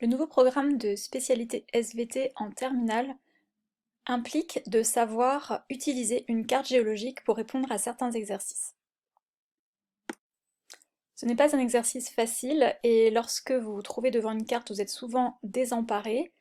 Le nouveau programme de spécialité SVT en terminale implique de savoir utiliser une carte géologique pour répondre à certains exercices. Ce n'est pas un exercice facile et lorsque vous vous trouvez devant une carte, vous êtes souvent désemparé.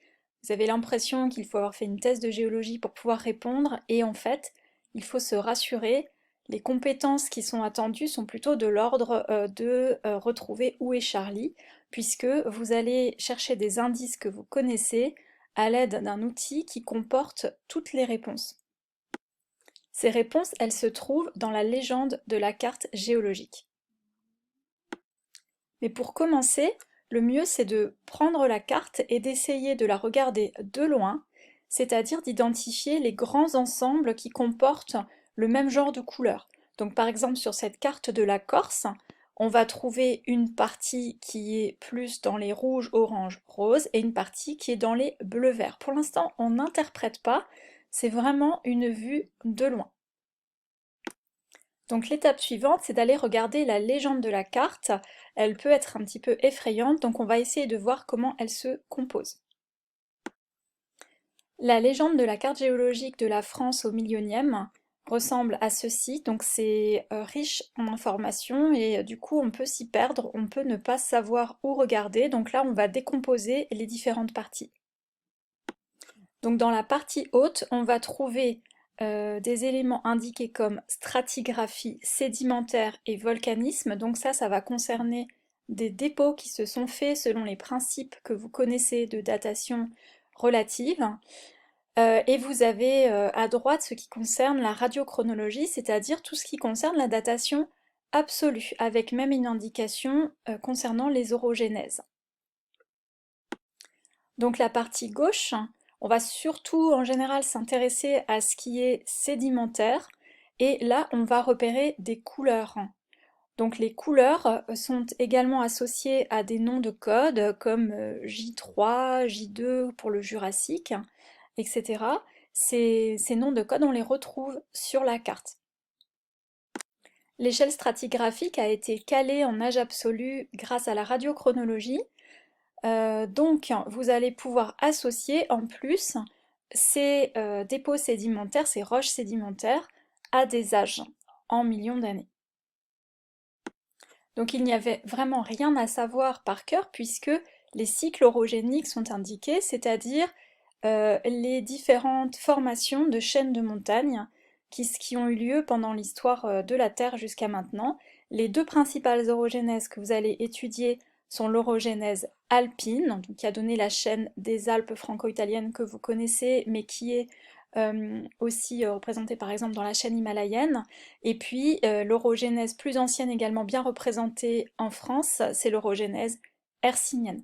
Vous avez l'impression qu'il faut avoir fait une thèse de géologie pour pouvoir répondre et en fait, il faut se rassurer. Les compétences qui sont attendues sont plutôt de l'ordre de retrouver où est Charlie, puisque vous allez chercher des indices que vous connaissez à l'aide d'un outil qui comporte toutes les réponses. Ces réponses, elles se trouvent dans la légende de la carte géologique. Mais pour commencer, le mieux c'est de prendre la carte et d'essayer de la regarder de loin, c'est-à-dire d'identifier les grands ensembles qui comportent le même genre de couleurs. Donc par exemple sur cette carte de la Corse, on va trouver une partie qui est plus dans les rouges, oranges, roses et une partie qui est dans les bleus, verts. Pour l'instant, on n'interprète pas, c'est vraiment une vue de loin. Donc l'étape suivante, c'est d'aller regarder la légende de la carte. Elle peut être un petit peu effrayante, donc on va essayer de voir comment elle se compose. La légende de la carte géologique de la France au millionième ressemble à ceci, donc c'est riche en informations et du coup on peut s'y perdre, on peut ne pas savoir où regarder, donc là on va décomposer les différentes parties. Donc dans la partie haute, on va trouver des éléments indiqués comme stratigraphie, sédimentaire et volcanisme. Donc ça va concerner des dépôts qui se sont faits selon les principes que vous connaissez de datation relative. Et vous avez à droite ce qui concerne la radiochronologie, c'est-à-dire tout ce qui concerne la datation absolue, avec même une indication concernant les orogénèses. Donc la partie gauche, on va surtout en général s'intéresser à ce qui est sédimentaire et là on va repérer des couleurs. Donc les couleurs sont également associées à des noms de code comme J3, J2 pour le Jurassique, etc. Ces noms de code on les retrouve sur la carte. L'échelle stratigraphique a été calée en âge absolu grâce à la radiochronologie. Donc vous allez pouvoir associer en plus ces dépôts sédimentaires, ces roches sédimentaires, à des âges en millions d'années. Donc il n'y avait vraiment rien à savoir par cœur puisque les cycles orogéniques sont indiqués, c'est-à-dire les différentes formations de chaînes de montagnes qui ont eu lieu pendant l'histoire de la Terre jusqu'à maintenant. Les deux principales orogénèses que vous allez étudier sont l'orogénèse alpine, donc qui a donné la chaîne des Alpes franco-italiennes que vous connaissez, mais qui est aussi représentée par exemple dans la chaîne himalayenne, et puis l'orogénèse plus ancienne également bien représentée en France, c'est l'orogénèse hercynienne.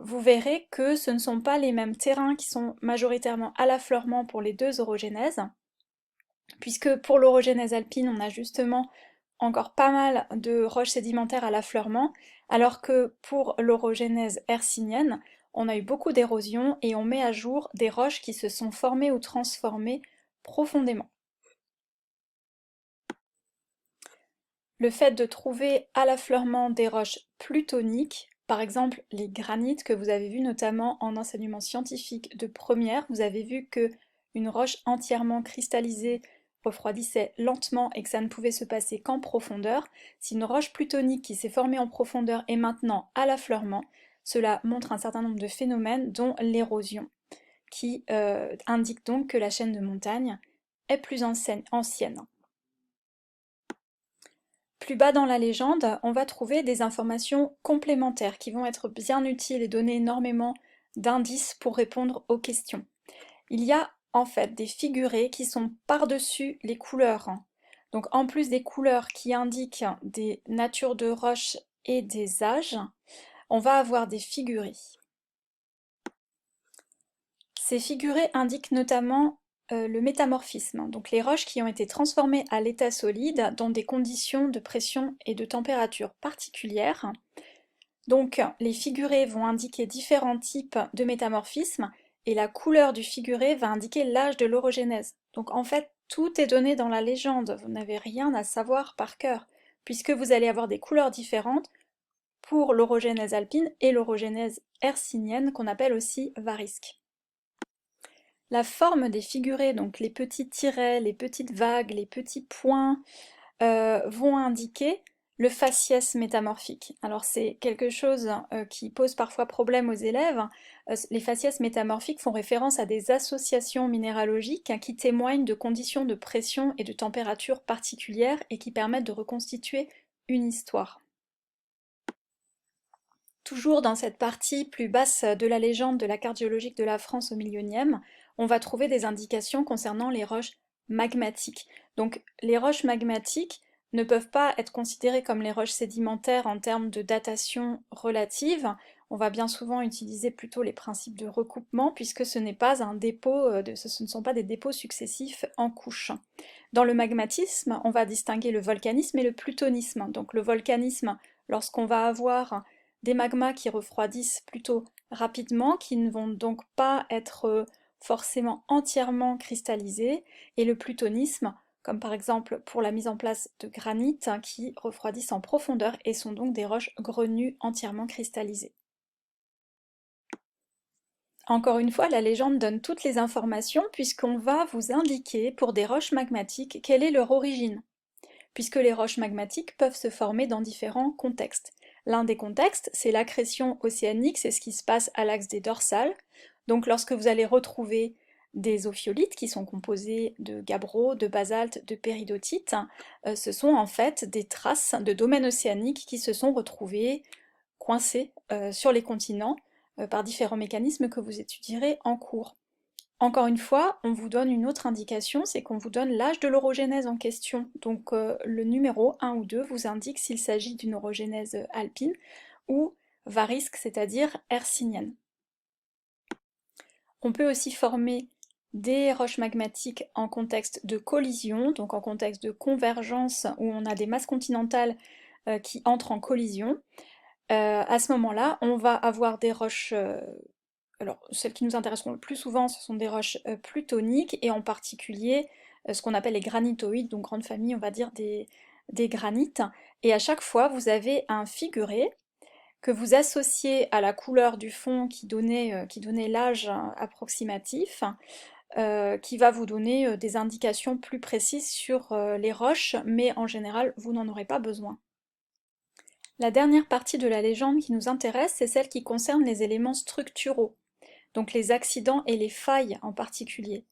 Vous verrez que ce ne sont pas les mêmes terrains qui sont majoritairement à l'affleurement pour les deux orogénèses, puisque pour l'orogénèse alpine, on a justement encore pas mal de roches sédimentaires à l'affleurement, alors que pour l'orogénèse hercynienne, on a eu beaucoup d'érosion et on met à jour des roches qui se sont formées ou transformées profondément. Le fait de trouver à l'affleurement des roches plutoniques, par exemple les granites que vous avez vu notamment en enseignement scientifique de première, vous avez vu que une roche entièrement cristallisée refroidissait lentement et que ça ne pouvait se passer qu'en profondeur. Si une roche plutonique qui s'est formée en profondeur est maintenant à l'affleurement, cela montre un certain nombre de phénomènes dont l'érosion, qui indique donc que la chaîne de montagne est plus ancienne. Plus bas dans la légende, on va trouver des informations complémentaires qui vont être bien utiles et donner énormément d'indices pour répondre aux questions. Il y a en fait des figurés qui sont par-dessus les couleurs. Donc en plus des couleurs qui indiquent des natures de roches et des âges, on va avoir des figurés. Ces figurés indiquent notamment le métamorphisme, donc les roches qui ont été transformées à l'état solide dans des conditions de pression et de température particulières. Donc les figurés vont indiquer différents types de métamorphisme et la couleur du figuré va indiquer l'âge de l'orogénèse. Donc en fait, tout est donné dans la légende, vous n'avez rien à savoir par cœur, puisque vous allez avoir des couleurs différentes pour l'orogenèse alpine et l'orogenèse hercynienne qu'on appelle aussi varisque. La forme des figurés, donc les petits tirets, les petites vagues, les petits points, vont indiquer le faciès métamorphique. Alors c'est quelque chose qui pose parfois problème aux élèves. Les faciès métamorphiques font référence à des associations minéralogiques qui témoignent de conditions de pression et de température particulières et qui permettent de reconstituer une histoire. Toujours dans cette partie plus basse de la légende de la carte géologique de la France au millionième, on va trouver des indications concernant les roches magmatiques. Donc les roches magmatiques ne peuvent pas être considérées comme les roches sédimentaires en termes de datation relative. On va bien souvent utiliser plutôt les principes de recoupement puisque ce n'est pas un dépôt, ce ne sont pas des dépôts successifs en couches. Dans le magmatisme, on va distinguer le volcanisme et le plutonisme. Donc le volcanisme, lorsqu'on va avoir des magmas qui refroidissent plutôt rapidement, qui ne vont donc pas être forcément entièrement cristallisés, et le plutonisme, comme par exemple pour la mise en place de granit, qui refroidissent en profondeur et sont donc des roches grenues entièrement cristallisées. Encore une fois, la légende donne toutes les informations puisqu'on va vous indiquer pour des roches magmatiques quelle est leur origine, puisque les roches magmatiques peuvent se former dans différents contextes. L'un des contextes, c'est l'accrétion océanique, c'est ce qui se passe à l'axe des dorsales. Donc lorsque vous allez retrouver des ophiolites qui sont composés de gabbro, de basalte, de péridotite, ce sont en fait des traces de domaines océaniques qui se sont retrouvés coincés sur les continents par différents mécanismes que vous étudierez en cours. Encore une fois, on vous donne une autre indication, c'est qu'on vous donne l'âge de l'orogenèse en question. Donc le numéro 1 ou 2 vous indique s'il s'agit d'une orogenèse alpine ou varisque, c'est-à-dire hercynienne. On peut aussi former des roches magmatiques en contexte de collision, donc en contexte de convergence où on a des masses continentales qui entrent en collision. À ce moment-là, on va avoir des roches alors, celles qui nous intéresseront le plus souvent, ce sont des roches plutoniques, et en particulier ce qu'on appelle les granitoïdes, donc grande famille, on va dire, des granites. Et à chaque fois, vous avez un figuré que vous associez à la couleur du fond qui donnait l'âge approximatif, qui va vous donner des indications plus précises sur les roches, mais en général, vous n'en aurez pas besoin. La dernière partie de la légende qui nous intéresse, c'est celle qui concerne les éléments structuraux, donc les accidents et les failles en particulier.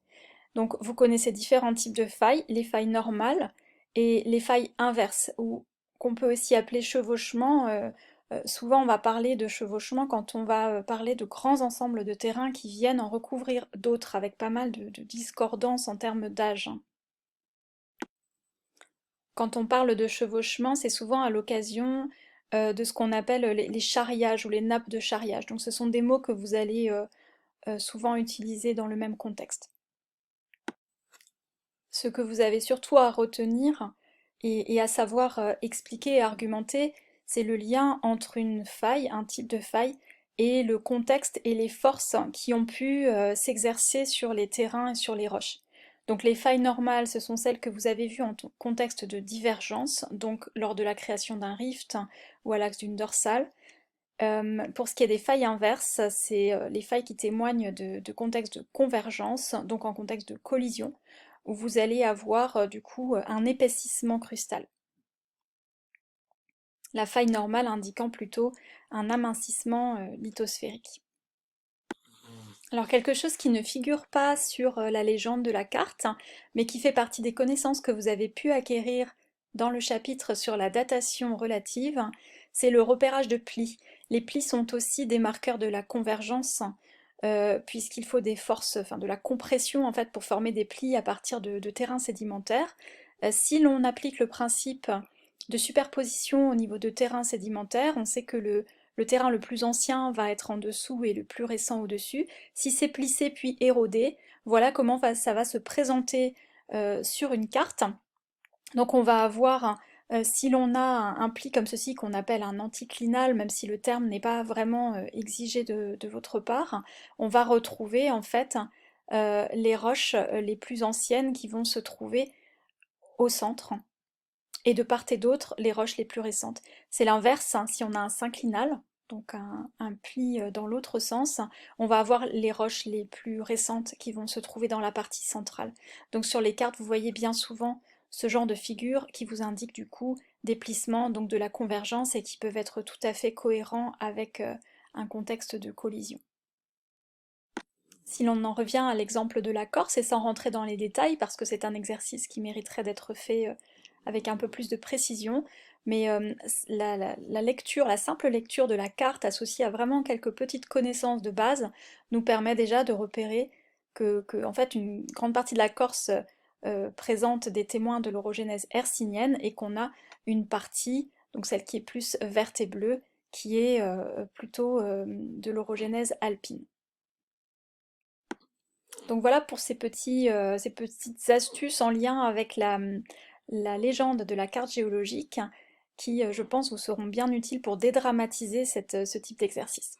Donc vous connaissez différents types de failles, les failles normales et les failles inverses, ou qu'on peut aussi appeler chevauchement. Souvent on va parler de chevauchement quand on va parler de grands ensembles de terrains qui viennent en recouvrir d'autres, avec pas mal de discordance en termes d'âge. Quand on parle de chevauchement, c'est souvent à l'occasion de ce qu'on appelle les charriages ou les nappes de charriage. Donc ce sont des mots que vous allez souvent utilisés dans le même contexte. Ce que vous avez surtout à retenir et à savoir expliquer et argumenter, c'est le lien entre une faille, un type de faille, et le contexte et les forces qui ont pu s'exercer sur les terrains et sur les roches. Donc les failles normales, ce sont celles que vous avez vues en contexte de divergence, donc lors de la création d'un rift ou à l'axe d'une dorsale. Pour ce qui est des failles inverses, c'est les failles qui témoignent de contextes de convergence, donc en contexte de collision, où vous allez avoir du coup un épaississement crustal. La faille normale indiquant plutôt un amincissement lithosphérique. Alors quelque chose qui ne figure pas sur la légende de la carte, mais qui fait partie des connaissances que vous avez pu acquérir dans le chapitre sur la datation relative, c'est le repérage de plis. Les plis sont aussi des marqueurs de la convergence, puisqu'il faut des forces, enfin de la compression en fait pour former des plis à partir de terrains sédimentaires. Si l'on applique le principe de superposition au niveau de terrains sédimentaires, on sait que le terrain le plus ancien va être en dessous et le plus récent au-dessus. Si c'est plissé puis érodé, voilà comment ça va se présenter sur une carte. Donc on va avoir, si l'on a un pli comme ceci qu'on appelle un anticlinal, même si le terme n'est pas vraiment exigé de votre part, on va retrouver en fait les roches les plus anciennes qui vont se trouver au centre. et de part et d'autre les roches les plus récentes. C'est l'inverse, hein, si on a un synclinal, donc un pli dans l'autre sens, on va avoir les roches les plus récentes qui vont se trouver dans la partie centrale. Donc sur les cartes, vous voyez bien souvent ce genre de figures qui vous indiquent du coup des plissements, donc de la convergence, et qui peuvent être tout à fait cohérents avec un contexte de collision. Si l'on en revient à l'exemple de la Corse, et sans rentrer dans les détails, parce que c'est un exercice qui mériterait d'être fait avec un peu plus de précision, mais la lecture, la simple lecture de la carte associée à vraiment quelques petites connaissances de base nous permet déjà de repérer en fait, une grande partie de la Corse présente des témoins de l'orogénèse hercynienne et qu'on a une partie, donc celle qui est plus verte et bleue, qui est plutôt de l'orogénèse alpine. Donc voilà pour ces petites astuces en lien avec la légende de la carte géologique qui, je pense, vous seront bien utiles pour dédramatiser ce type d'exercice.